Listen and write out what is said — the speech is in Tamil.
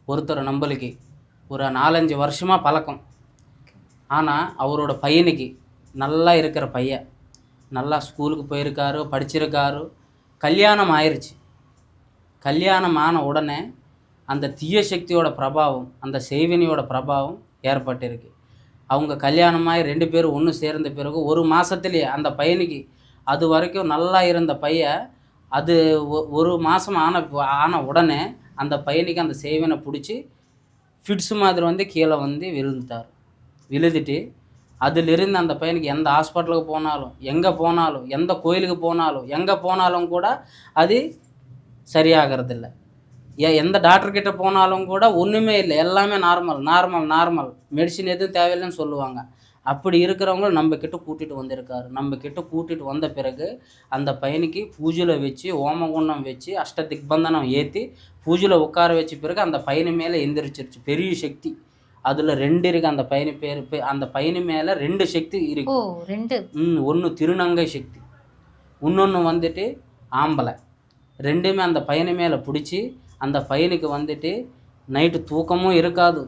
ஒருத்தர் நம்மளுக்கு ஒரு 4-5 வருஷமாக பழக்கம். ஆனால் அவரோட பையனுக்கு நல்லா இருக்கிற பையன் நல்லா ஸ்கூலுக்கு போயிருக்காரு, படிச்சிருக்காரு, கல்யாணம் ஆயிடுச்சு. கல்யாணம் ஆன உடனே அந்த தீய சக்தியோட பிரபாவம், அந்த செய்வினியோட பிரபாவம் ஏற்பட்டிருக்கு. அவங்க கல்யாணமாகி 2 பேரும் ஒன்று சேர்ந்த பிறகு ஒரு மாதத்துலேயே அந்த பையனுக்கு அது வரைக்கும் நல்லா இருந்த பையன் அது ஒரு மாதம் ஆன உடனே அந்த பையனுக்கு அந்த செய்வினை பிடிச்சி ஃபிட்ஸ் மாதிரி வந்து கீழே வந்து விழுந்துட்டார். விழுதுட்டு அதிலிருந்து அந்த பையனுக்கு எந்த ஹாஸ்பிட்டலுக்கு போனாலும், எங்கே போனாலும், எந்த கோயிலுக்கு போனாலும், எங்கே போனாலும் கூட அது சரியாகிறதில்ல. எந்த டாக்டர்கிட்ட போனாலும் கூட ஒன்றுமே இல்லை, எல்லாமே நார்மல், மெடிசின் எதுவும் தேவையில்லைன்னு சொல்லுவாங்க. அப்படி இருக்கிறவங்க நம்மக்கிட்ட கூட்டிகிட்டு வந்திருக்காரு. நம்மக்கிட்ட கூட்டிகிட்டு வந்த பிறகு அந்த பையனுக்கு பூஜையில் வச்சு, ஓமகுண்டம் வச்சு, அஷ்ட திக்பந்தனம் ஏற்றி பூஜையில் உட்கார வச்ச பிறகு அந்த பையனு மேலே எந்திரிச்சிருச்சு பெரிய சக்தி. அதில் 2 இருக்குது. அந்த பையனு பேர் அந்த பையனு மேலே 2 சக்தி இருக்கு. 2 ஒன்று திருநங்கை சக்தி, இன்னொன்று வந்துட்டு ஆம்பளை. 2மே அந்த பையனு மேலே பிடிச்சி அந்த பையனுக்கு வந்துட்டு நைட்டு தூக்கமும் இருக்காது,